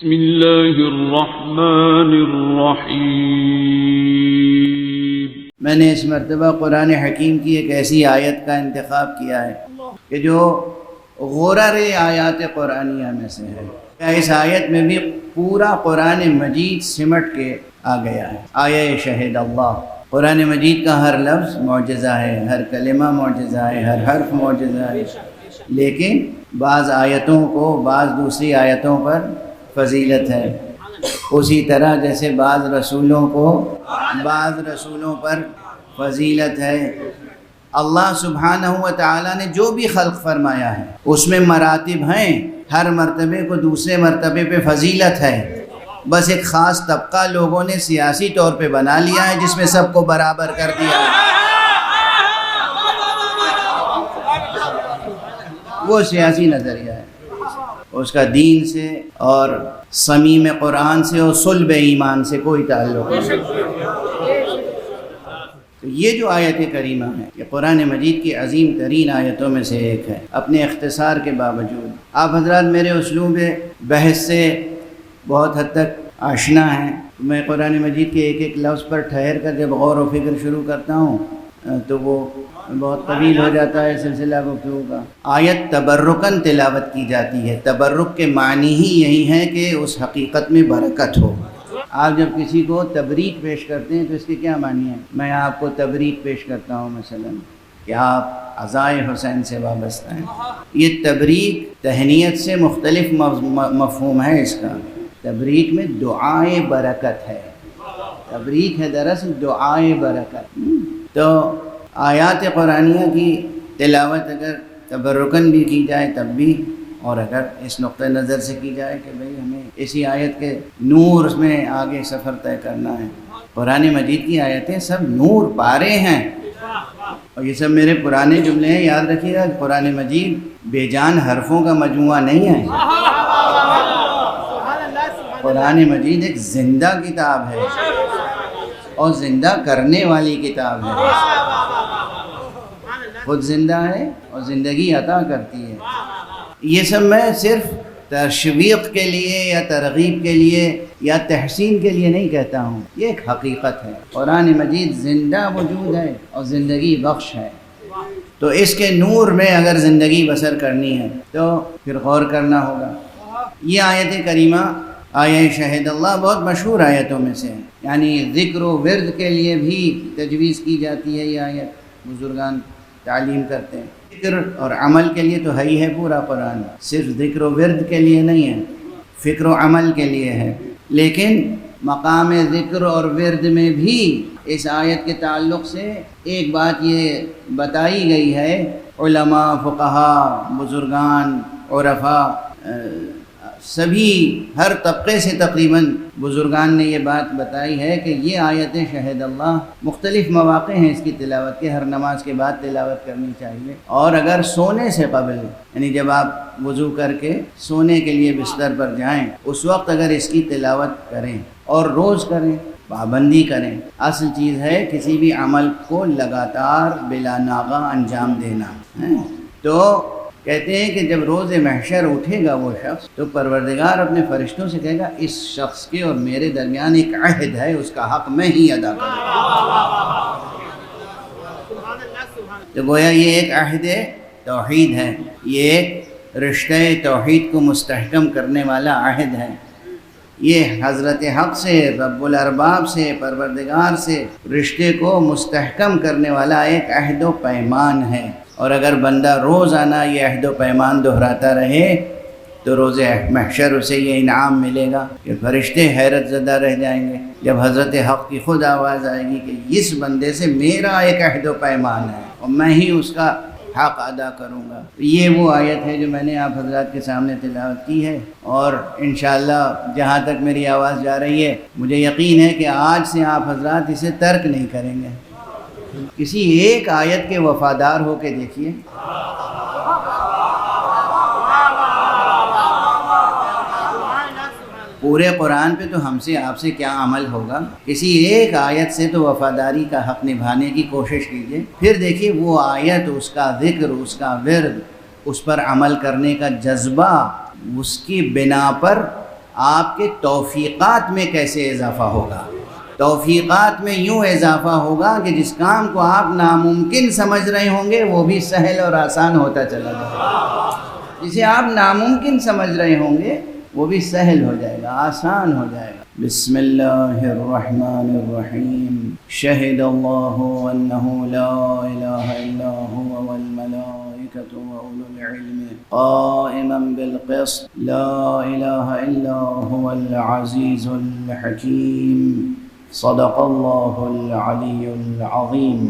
بسم اللہ الرحمن الرحیم۔ میں نے اس مرتبہ قرآن حکیم کی ایک ایسی آیت کا انتخاب کیا ہے کہ جو غرر آیات قرآنیہ میں سے ہے۔ اس آیت میں بھی پورا قرآن مجید سمٹ کے آ گیا ہے۔ آیہ شہید اللہ، قرآن مجید کا ہر لفظ معجزہ ہے، ہر کلمہ معجزہ ہے، ہر حرف معجزہ ہے، لیکن بعض آیتوں کو بعض دوسری آیتوں پر فضیلت ہے، اسی طرح جیسے بعض رسولوں کو بعض رسولوں پر فضیلت ہے۔ اللہ سبحانہ و تعالیٰ نے جو بھی خلق فرمایا ہے اس میں مراتب ہیں، ہر مرتبے کو دوسرے مرتبے پہ فضیلت ہے، بس ایک خاص طبقہ لوگوں نے سیاسی طور پہ بنا لیا ہے جس میں سب کو برابر کر دیا ہے۔ وہ سیاسی نظریہ ہے، اس کا دین سے اور صمیم قرآن سے اور صلب ایمان سے کوئی تعلق نہیں۔ تو یہ جو آیت کریمہ ہے یہ قرآن مجید کی عظیم ترین آیتوں میں سے ایک ہے۔ اپنے اختصار کے باوجود آپ حضرات میرے اسلوب بحث سے بہت حد تک آشنا ہیں۔ میں قرآن مجید کے ایک ایک لفظ پر ٹھہر کر جب غور و فکر شروع کرتا ہوں تو وہ بہت طویل ہو جاتا ہے سلسلہ گفتگو کا۔ آیت تبرکاً تلاوت کی جاتی ہے۔ تبرک کے معنی ہی یہی ہے کہ اس حقیقت میں برکت ہو۔ آپ جب کسی کو تبریک پیش کرتے ہیں تو اس کے کیا معنی ہے؟ میں آپ کو تبریک پیش کرتا ہوں مثلا کہ آپ عزائے حسین سے وابستہ ہیں، یہ تبریک تہنیت سے مختلف مفہوم ہے اس کا۔ تبریک میں دعائے برکت ہے، تبریک ہے دراصل دعائے برکت۔ تو آیات قرآنیہ کی تلاوت اگر تبرکاً بھی کی جائے تب بھی، اور اگر اس نقطہ نظر سے کی جائے کہ بھئی ہمیں اسی آیت کے نور میں آگے سفر طے کرنا ہے۔ قرآن مجید کی آیتیں سب نور پارے ہیں، اور یہ سب میرے پرانے جملے ہیں، یاد رکھیے گا۔ قرآن مجید بے جان حرفوں کا مجموعہ نہیں ہے، قرآن مجید ایک زندہ کتاب ہے اور زندہ کرنے والی کتاب ہے، خود زندہ ہے اور زندگی عطا کرتی ہے۔ یہ سب میں صرف تشویق کے لیے یا ترغیب کے لیے یا تحسین کے لیے نہیں کہتا ہوں، یہ ایک حقیقت ہے۔ قرآن مجید زندہ وجود ہے اور زندگی بخش ہے، تو اس کے نور میں اگر زندگی بسر کرنی ہے تو پھر غور کرنا ہوگا۔ یہ آیت کریمہ آیہ شہید اللہ بہت مشہور آیتوں میں سے ہے، یعنی ذکر و ورد کے لیے بھی تجویز کی جاتی ہے۔ یہ آیت بزرگان تعلیم کرتے ہیں، ذکر اور عمل کے لیے تو ہے ہی ہے پورا قرآن، صرف ذکر و ورد کے لیے نہیں ہے، فکر و عمل کے لیے ہے۔ لیکن مقام ذکر اور ورد میں بھی اس آیت کے تعلق سے ایک بات یہ بتائی گئی ہے، علماء، فقہا، بزرگان، عرفاء، سبھی ہر طبقے سے تقریباً بزرگان نے یہ بات بتائی ہے کہ یہ آیت شہید اللہ مختلف مواقع ہیں اس کی تلاوت کے، ہر نماز کے بعد تلاوت کرنی چاہیے، اور اگر سونے سے قبل، یعنی جب آپ وضو کر کے سونے کے لیے بستر پر جائیں اس وقت اگر اس کی تلاوت کریں اور روز کریں، پابندی کریں۔ اصل چیز ہے کسی بھی عمل کو لگاتار بلا ناغہ انجام دینا ہے۔ تو کہتے ہیں کہ جب روز محشر اٹھے گا وہ شخص تو پروردگار اپنے فرشتوں سے کہے گا اس شخص کے اور میرے درمیان ایک عہد ہے، اس کا حق میں ہی ادا کروں گا۔ تو گویا یہ ایک عہد توحید ہے، یہ ایک رشتہ توحید کو مستحکم کرنے والا عہد ہے۔ یہ حضرت حق سے، رب الارباب سے، پروردگار سے رشتے کو مستحکم کرنے والا ایک عہد و پیمان ہے، اور اگر بندہ روزانہ یہ عہد و پیمان دہراتا رہے تو روز محشر اسے یہ انعام ملے گا کہ فرشتے حیرت زدہ رہ جائیں گے جب حضرت حق کی خود آواز آئے گی کہ اس بندے سے میرا ایک عہد و پیمان ہے اور میں ہی اس کا حق ادا کروں گا۔ یہ وہ آیت ہے جو میں نے آپ حضرات کے سامنے تلاوت کی ہے، اور انشاءاللہ جہاں تک میری آواز جا رہی ہے مجھے یقین ہے کہ آج سے آپ حضرات اسے ترک نہیں کریں گے۔ کسی ایک آیت کے وفادار ہو کے دیکھیے، پورے قرآن پہ تو ہم سے آپ سے کیا عمل ہوگا، کسی ایک آیت سے تو وفاداری کا حق نبھانے کی کوشش کیجیے، پھر دیکھیے وہ آیت، اس کا ذکر، اس کا ورد، اس پر عمل کرنے کا جذبہ، اس کی بنا پر آپ کے توفیقات میں کیسے اضافہ ہوگا. توفیقات میں یوں اضافہ ہوگا کہ جس کام کو آپ ناممکن سمجھ رہے ہوں گے وہ بھی سہل اور آسان ہوتا چلا جائے گا. جسے آپ ناممکن سمجھ رہے ہوں گے وہ بھی سہل ہو جائے گا، آسان ہو جائے گا. بسم اللہ الرحمن الرحیم. شہد اللہ انہ لا الہ الا هو والملائکۃ واولو العلم قائما بالقسط لا الہ الا هو العزیز الحکیم. صدق اللہ العلی العظیم.